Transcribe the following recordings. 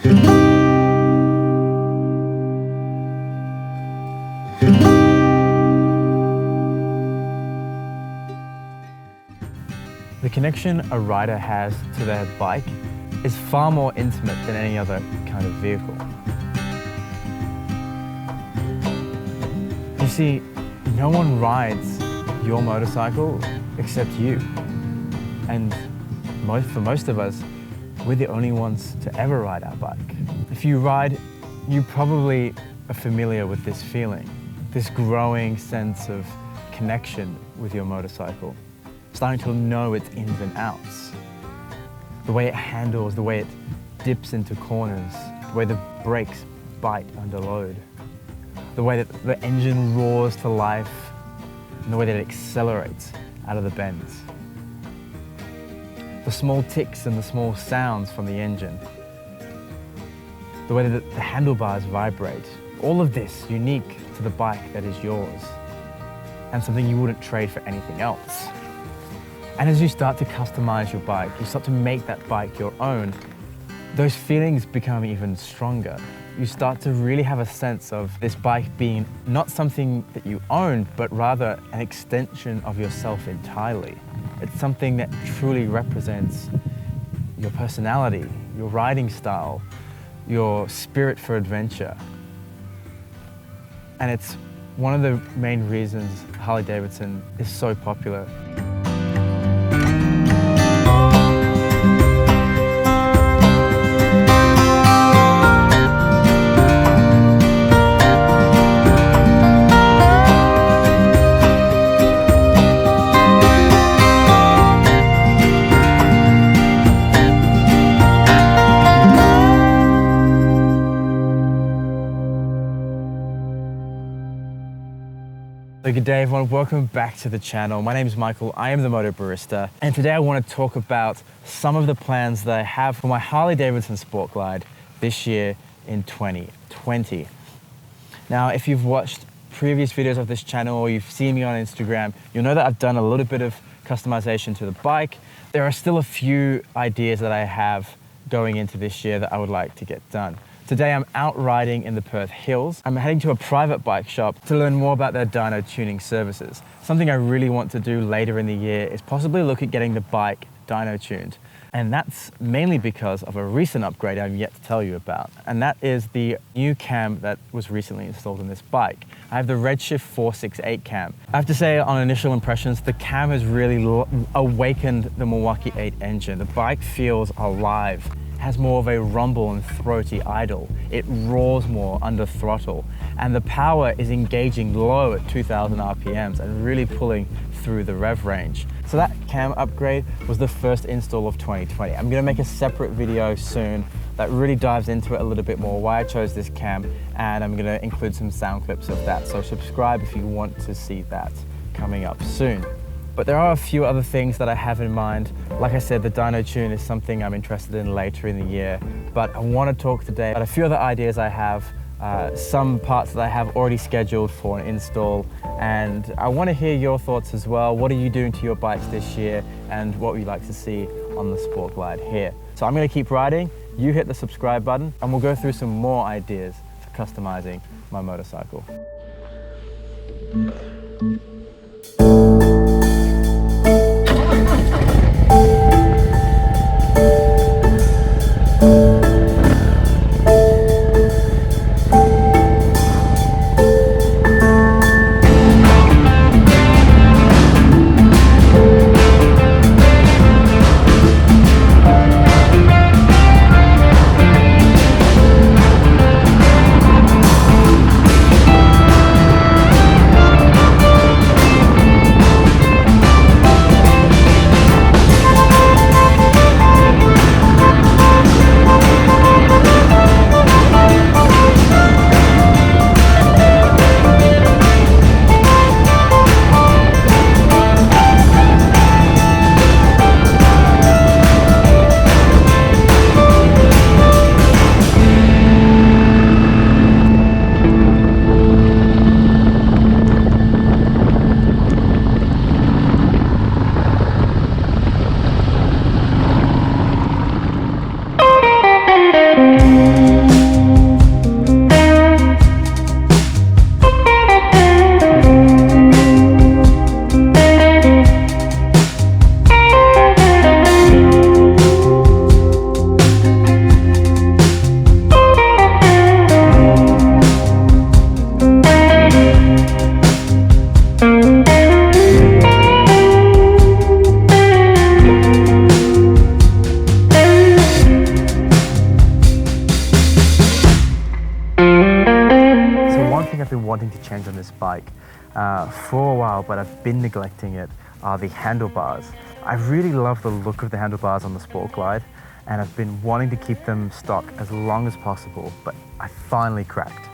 The connection a rider has to their bike is far more intimate than any other kind of vehicle. You see, no one rides your motorcycle except you. And for most of us, we're the only ones to ever ride our bike. If you ride, you probably are familiar with this feeling, this growing sense of connection with your motorcycle, starting to know its ins and outs. The way it handles, the way it dips into corners, the way the brakes bite under load, the way that the engine roars to life, and the way that it accelerates out of the bends. The small ticks and the small sounds from the engine, the way that the handlebars vibrate, all of this unique to the bike that is yours, and something you wouldn't trade for anything else. And as you start to customize your bike, you start to make that bike your own, those feelings become even stronger. You start to really have a sense of this bike being not something that you own, but rather an extension of yourself entirely. It's something that truly represents your personality, your riding style, your spirit for adventure. And it's one of the main reasons Harley Davidson is so popular. So good day everyone, welcome back to the channel. My name is Michael, I am the Moto Barista, and today I want to talk about some of the plans that I have for my Harley Davidson Sport Glide this year in 2020. Now, if you've watched previous videos of this channel or you've seen me on Instagram, you'll know that I've done a little bit of customization to the bike. There are still a few ideas that I have going into this year that I would like to get done. Today I'm out riding in the Perth Hills. I'm heading to a private bike shop to learn more about their dyno tuning services. Something I really want to do later in the year is possibly look at getting the bike dyno tuned. And that's mainly because of a recent upgrade I'm yet to tell you about. And that is the new cam that was recently installed in this bike. I have the Redshift 468 cam. I have to say, on initial impressions, the cam has really awakened the Milwaukee 8 engine. The bike feels alive. Has more of a rumble and throaty idle. It roars more under throttle, and the power is engaging low at 2000 RPMs and really pulling through the rev range. So that cam upgrade was the first install of 2020. I'm gonna make a separate video soon that really dives into it a little bit more, why I chose this cam, and I'm gonna include some sound clips of that. So subscribe if you want to see that coming up soon. But there are a few other things that I have in mind. Like I said, the dyno tune is something I'm interested in later in the year, but I want to talk today about a few other ideas I have, some parts that I have already scheduled for an install, and I want to hear your thoughts as well. What are you doing to your bikes this year, and what would you like to see on the Sport Glide here? So I'm going to keep riding, you hit the subscribe button, and we'll go through some more ideas for customizing my motorcycle. been wanting to change on this bike for a while, but I've been neglecting it, are the handlebars. I really love the look of the handlebars on the Sport Glide, and I've been wanting to keep them stock as long as possible, but I finally cracked.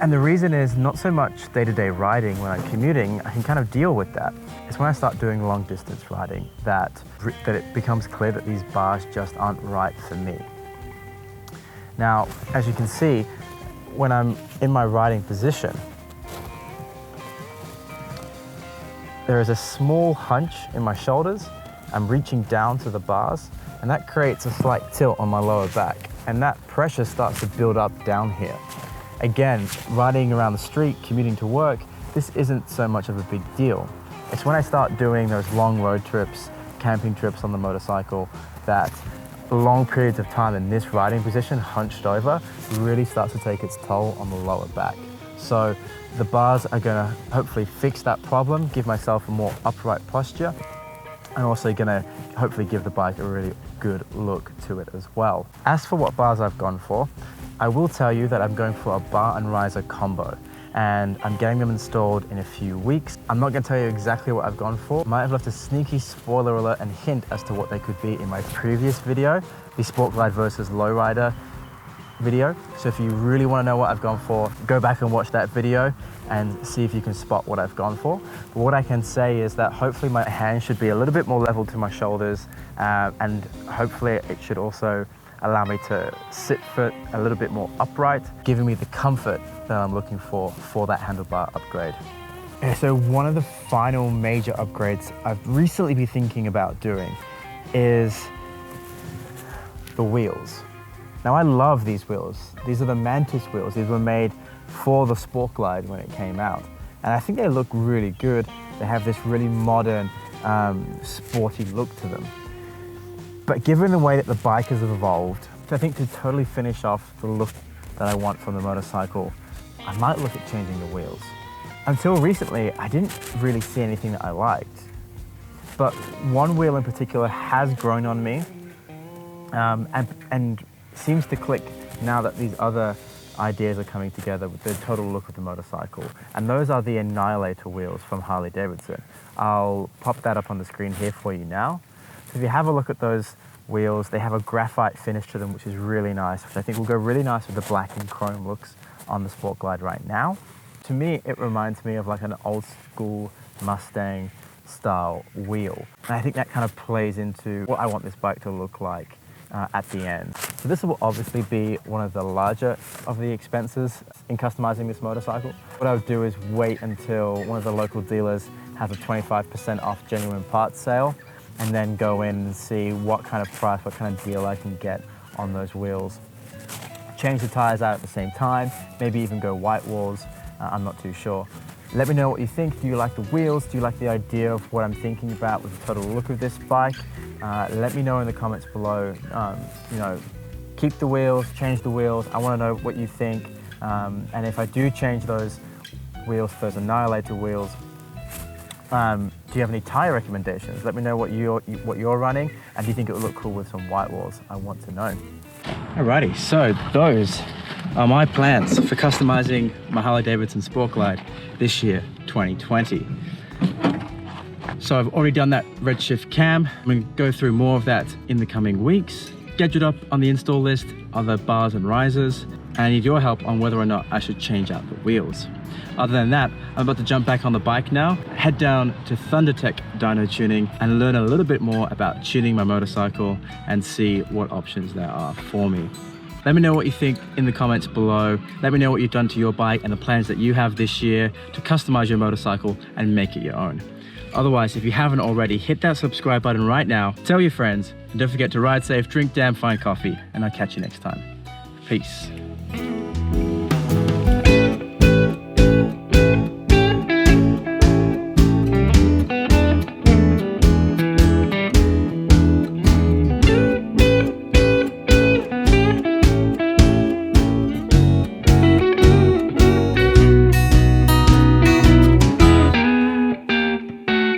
And the reason is not so much day-to-day riding when I'm commuting, I can kind of deal with that. It's when I start doing long distance riding that it becomes clear that these bars just aren't right for me. Now, as you can see, when I'm in my riding position, there is a small hunch in my shoulders. I'm reaching down to the bars, and that creates a slight tilt on my lower back, and that pressure starts to build up down here. Again, riding around the street, commuting to work, this isn't so much of a big deal. It's when I start doing those long road trips, camping trips on the motorcycle, that long periods of time in this riding position, hunched over, really starts to take its toll on the lower back. So the bars are gonna hopefully fix that problem, give myself a more upright posture, and also gonna hopefully give the bike a really good look to it as well. As for what bars I've gone for, I will tell you that I'm going for a bar and riser combo, and I'm getting them installed in a few weeks. I'm not going to tell you exactly what I've gone for. I might have left a sneaky spoiler alert and hint as to what they could be in my previous video, the Sport Glide versus Lowrider video. So if you really want to know what I've gone for, go back and watch that video and see if you can spot what I've gone for. But what I can say is that hopefully my hands should be a little bit more level to my shoulders, and hopefully it should also allow me to sit foot a little bit more upright, giving me the comfort that I'm looking for that handlebar upgrade. Yeah, so one of the final major upgrades I've recently been thinking about doing is the wheels. Now I love these wheels. These are the Mantis wheels. These were made for the Sport Glide when it came out. And I think they look really good. They have this really modern, sporty look to them. But given the way that the bike has evolved, I think to totally finish off the look that I want from the motorcycle, I might look at changing the wheels. Until recently, I didn't really see anything that I liked. But one wheel in particular has grown on me, and seems to click now that these other ideas are coming together with the total look of the motorcycle. And those are the Annihilator wheels from Harley Davidson. I'll pop that up on the screen here for you now. So if you have a look at those wheels, they have a graphite finish to them, which is really nice, which I think will go really nice with the black and chrome looks on the Sport Glide right now. To me, it reminds me of like an old school Mustang style wheel. And I think that kind of plays into what I want this bike to look like at the end. So this will obviously be one of the larger of the expenses in customizing this motorcycle. What I would do is wait until one of the local dealers has a 25% off genuine parts sale, and then go in and see what kind of price, what kind of deal I can get on those wheels. Change the tires out at the same time, maybe even go white walls, I'm not too sure. Let me know what you think. Do you like the wheels? Do you like the idea of what I'm thinking about with the total look of this bike? Let me know in the comments below. You know, keep the wheels, change the wheels. I want to know what you think. And if I do change those wheels, those Annihilator wheels, do you have any tire recommendations? Let me know what you're running, and do you think it would look cool with some white walls? I want to know. Alrighty, so those are my plans for customizing my Harley Davidson Sport Glide this year, 2020. So I've already done that redshift cam. I'm going to go through more of that in the coming weeks. Scheduled up on the install list are the bars and risers, and I need your help on whether or not I should change out the wheels. Other than that, I'm about to jump back on the bike now, head down to ThunderTech Dyno Tuning and learn a little bit more about tuning my motorcycle and see what options there are for me. Let me know what you think in the comments below. Let me know what you've done to your bike and the plans that you have this year to customize your motorcycle and make it your own. Otherwise, if you haven't already, hit that subscribe button right now, tell your friends, and don't forget to ride safe, drink damn fine coffee, and I'll catch you next time. Peace.